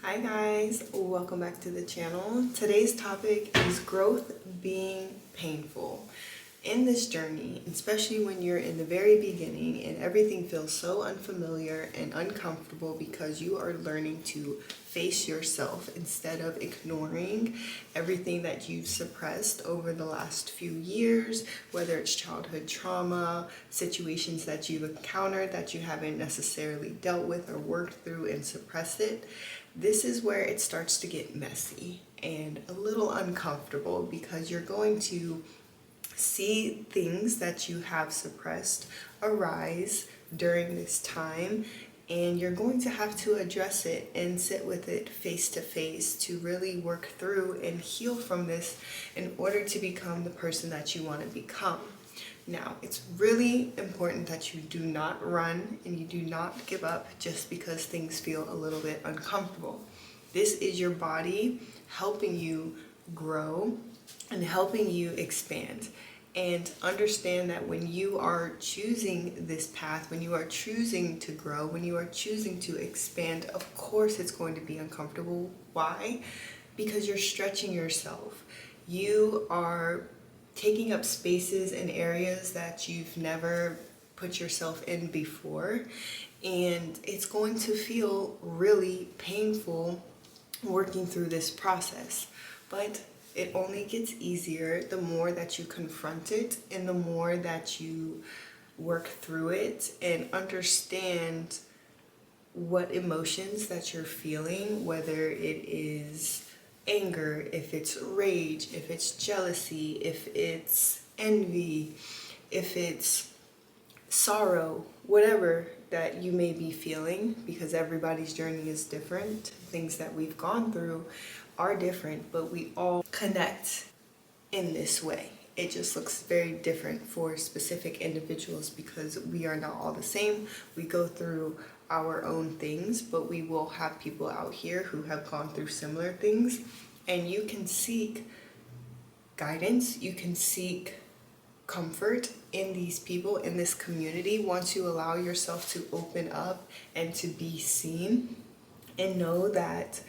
Hi guys, welcome back to the channel. Today's topic is growth being painful. In this journey, especially when you're in the very beginning and everything feels so unfamiliar and uncomfortable because you are learning to face yourself instead of ignoring everything that you've suppressed over the last few years, whether it's childhood trauma, situations that you've encountered that you haven't necessarily dealt with or worked through and suppressed it. This is where it starts to get messy and a little uncomfortable because you're going to see things that you have suppressed arise during this time, and you're going to have to address it and sit with it face to face to really work through and heal from this in order to become the person that you want to become. Now, it's really important that you do not run and you do not give up just because things feel a little bit uncomfortable. This is your body helping you grow and helping you expand. And understand that when you are choosing this path, when you are choosing to grow, when you are choosing to expand, of course it's going to be uncomfortable. Why? Because you're stretching yourself. You are taking up spaces and areas that you've never put yourself in before. And it's going to feel really painful working through this process. But it only gets easier the more that you confront it and the more that you work through it and understand what emotions that you're feeling, whether it is anger, if it's rage, if it's jealousy, if it's envy, if it's sorrow, whatever that you may be feeling, because everybody's journey is different. Things that we've gone through are different, but we all connect in this way. It just looks very different for specific individuals because we are not all the same. We go through our own things, but we will have people out here who have gone through similar things, and you can seek guidance, you can seek comfort in these people, in this community, once you allow yourself to open up and to be seen and know that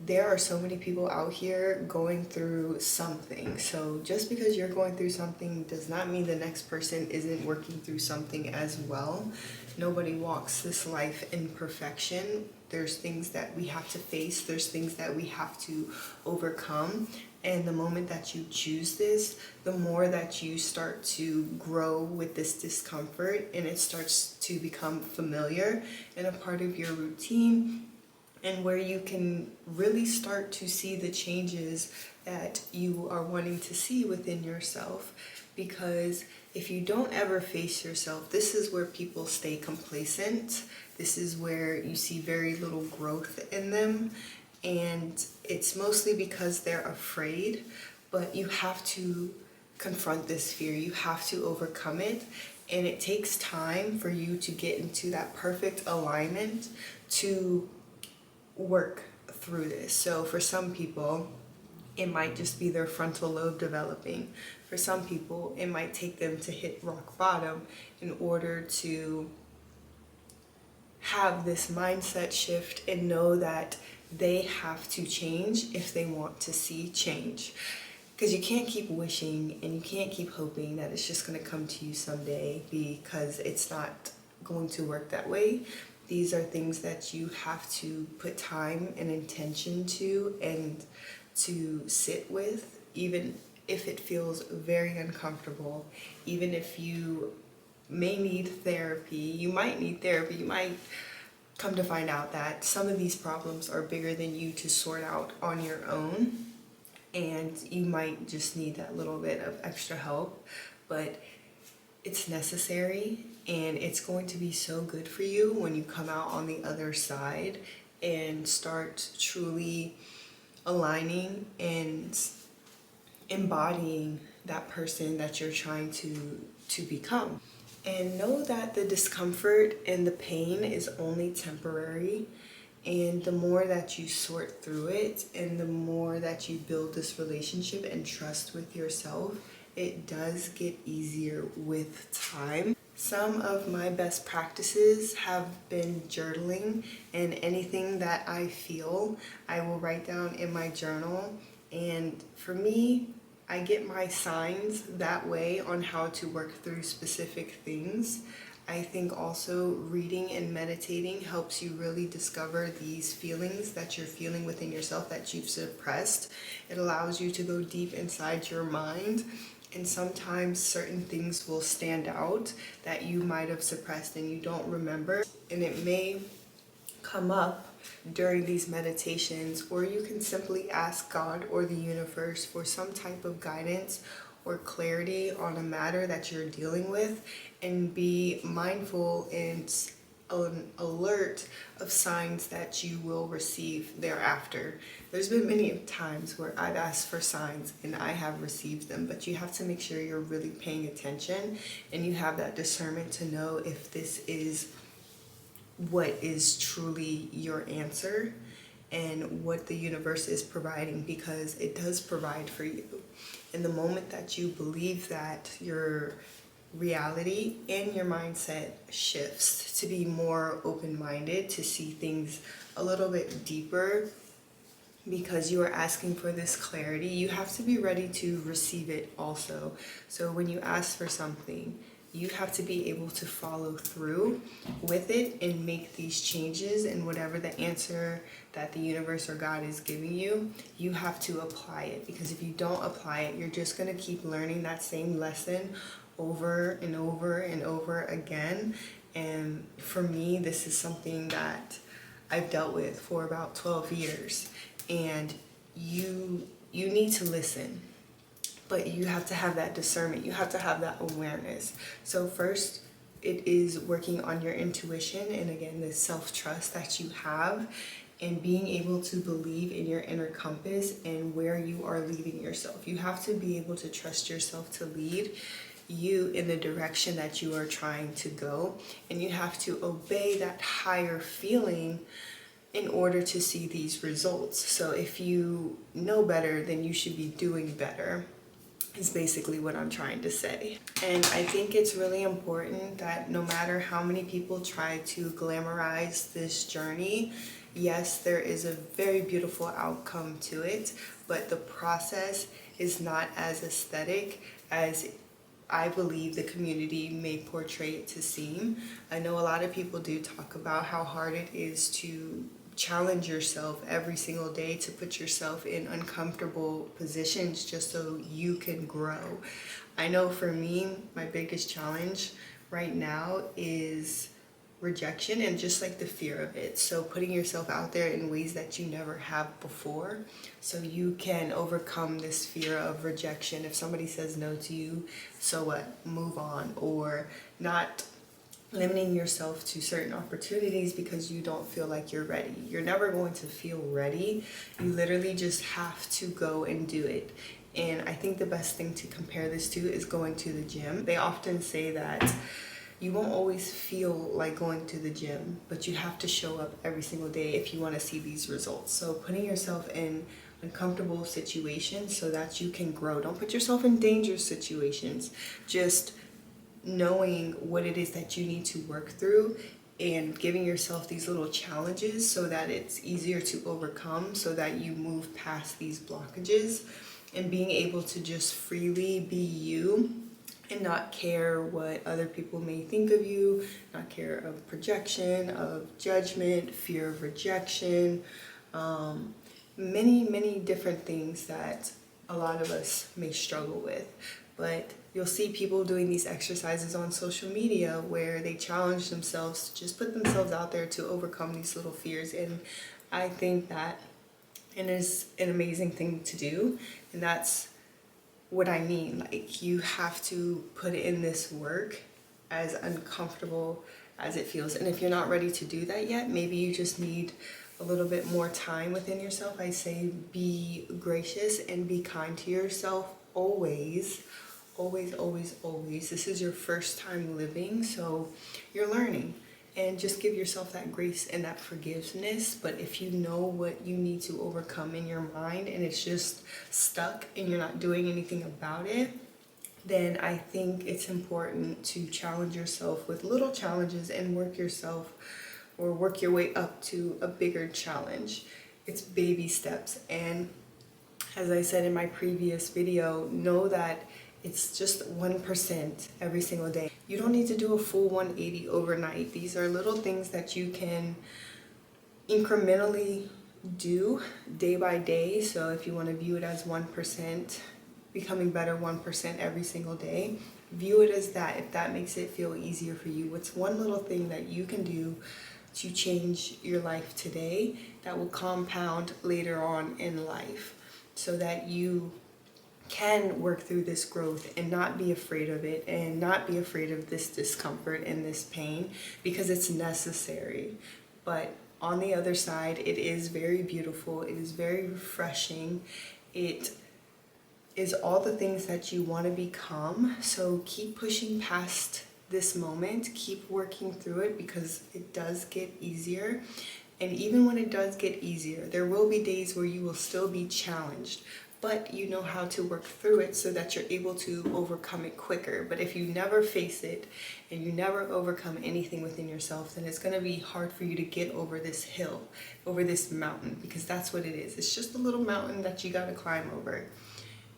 there are so many people out here going through something. So just because you're going through something does not mean the next person isn't working through something as well. Nobody walks this life in perfection. There's things that we have to face. There's things that we have to overcome. And the moment that you choose this, the more that you start to grow with this discomfort and it starts to become familiar and a part of your routine, and where you can really start to see the changes that you are wanting to see within yourself. Because if you don't ever face yourself, this is where people stay complacent. This is where you see very little growth in them. And it's mostly because they're afraid, but you have to confront this fear. You have to overcome it. And it takes time for you to get into that perfect alignment to work through this. So for some people, it might just be their frontal lobe developing. For some people, it might take them to hit rock bottom in order to have this mindset shift and know that they have to change if they want to see change. Because you can't keep wishing and you can't keep hoping that it's just going to come to you someday, because it's not going to work that way. These are things that you have to put time and intention to and to sit with, even if it feels very uncomfortable, even if you may need therapy. You might need therapy. You might come to find out that some of these problems are bigger than you to sort out on your own, and you might just need that little bit of extra help, but it's necessary. And it's going to be so good for you when you come out on the other side and start truly aligning and embodying that person that you're trying to become. And know that the discomfort and the pain is only temporary. And the more that you sort through it and the more that you build this relationship and trust with yourself, it does get easier with time. Some of my best practices have been journaling, and anything that I feel, I will write down in my journal. And for me, I get my signs that way on how to work through specific things. I think also reading and meditating helps you really discover these feelings that you're feeling within yourself that you've suppressed. It allows you to go deep inside your mind, and sometimes certain things will stand out that you might have suppressed and you don't remember. And it may come up during these meditations, or you can simply ask God or the universe for some type of guidance or clarity on a matter that you're dealing with, and be mindful and alert of signs that you will receive thereafter. There's been many times where I've asked for signs and I have received them, but you have to make sure you're really paying attention and you have that discernment to know if this is what is truly your answer and what the universe is providing, because it does provide for you. In the moment that you believe that, your reality and your mindset shifts to be more open-minded, to see things a little bit deeper, because you are asking for this clarity. You have to be ready to receive it also. So when you ask for something, you have to be able to follow through with it and make these changes, and whatever the answer that the universe or God is giving you, you have to apply it. Because if you don't apply it, you're just going to keep learning that same lesson over and over and over again. And for me, this is something that I've dealt with for about 12 years. And you need to listen, but you have to have that discernment. You have to have that awareness. So first, it is working on your intuition, and again, the self-trust that you have, and being able to believe in your inner compass and where you are leading yourself. You have to be able to trust yourself to lead you in the direction that you are trying to go, and you have to obey that higher feeling in order to see these results. So if you know better, then you should be doing better, is basically what I'm trying to say. And I think it's really important that no matter how many people try to glamorize this journey, yes, there is a very beautiful outcome to it, but the process is not as aesthetic as I believe the community may portray it to seem. I know a lot of people do talk about how hard it is to challenge yourself every single day, to put yourself in uncomfortable positions just so you can grow. I know for me, my biggest challenge right now is rejection, and just like the fear of it. So putting yourself out there in ways that you never have before, so you can overcome this fear of rejection. If somebody says no to you, so what? Move on. Or not limiting yourself to certain opportunities because you don't feel like you're ready. You're never going to feel ready. You literally just have to go and do it. And I think the best thing to compare this to is going to the gym. They often say that you won't always feel like going to the gym, but you have to show up every single day if you want to see these results. So putting yourself in uncomfortable situations so that you can grow. Don't put yourself in dangerous situations. Just knowing what it is that you need to work through and giving yourself these little challenges so that it's easier to overcome, so that you move past these blockages, and being able to just freely be you and not care what other people may think of you, not care of projection, of judgment, fear of rejection, many different things that a lot of us may struggle with. But you'll see people doing these exercises on social media where they challenge themselves to just put themselves out there to overcome these little fears. And I think that it is an amazing thing to do. And that's what I mean. Like, you have to put in this work, as uncomfortable as it feels. And if you're not ready to do that yet, maybe you just need a little bit more time within yourself. I say be gracious and be kind to yourself always. Always. This is your first time living, so you're learning. And just give yourself that grace and that forgiveness. But if you know what you need to overcome in your mind and it's just stuck and you're not doing anything about it, then I think it's important to challenge yourself with little challenges and work your way up to a bigger challenge. It's baby steps. And as I said in my previous video, know that it's just 1% every single day. You don't need to do a full 180 overnight. These are little things that you can incrementally do day by day. So if you want to view it as 1%, becoming better 1% every single day, view it as that if that makes it feel easier for you. What's one little thing that you can do to change your life today that will compound later on in life, so that you can work through this growth and not be afraid of it, and not be afraid of this discomfort and this pain, because it's necessary. But on the other side, it is very beautiful. It is very refreshing. It is all the things that you want to become. So keep pushing past this moment. Keep working through it, because it does get easier. And even when it does get easier, there will be days where you will still be challenged, but you know how to work through it so that you're able to overcome it quicker. But if you never face it and you never overcome anything within yourself, then it's going to be hard for you to get over this hill, over this mountain, because that's what it is. It's just a little mountain that you got to climb over.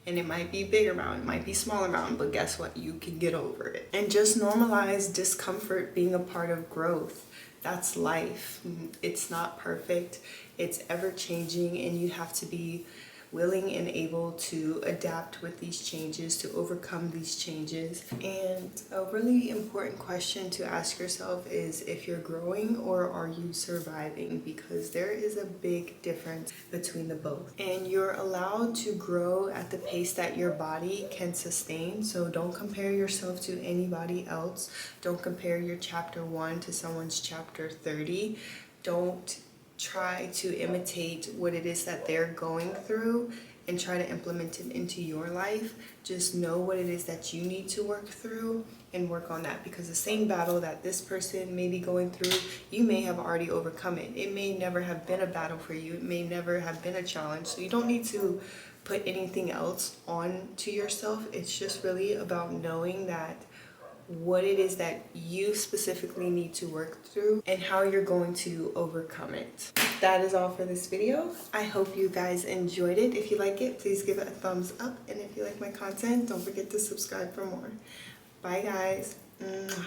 And it might be a bigger mountain, it might be a smaller mountain, but guess what? You can get over it. And just normalize discomfort being a part of growth. That's life. It's not perfect. It's ever changing, and you have to be willing and able to adapt with these changes, to overcome these changes. And a really important question to ask yourself is if you're growing or are you surviving, because there is a big difference between the both. And you're allowed to grow at the pace that your body can sustain. So don't compare yourself to anybody else. Don't compare your chapter 1 to someone's chapter 30. Don't try to imitate what it is that they're going through and try to implement it into your life. Just know what it is that you need to work through and work on that, because the same battle that this person may be going through, you may have already overcome it. It may never have been a battle for you. It may never have been a challenge. So you don't need to put anything else on to yourself. It's just really about knowing that what it is that you specifically need to work through and how you're going to overcome it. That is all for this video. I hope you guys enjoyed it. If you like it, please give it a thumbs up. And if you like my content, don't forget to subscribe for more. Bye guys. Mwah.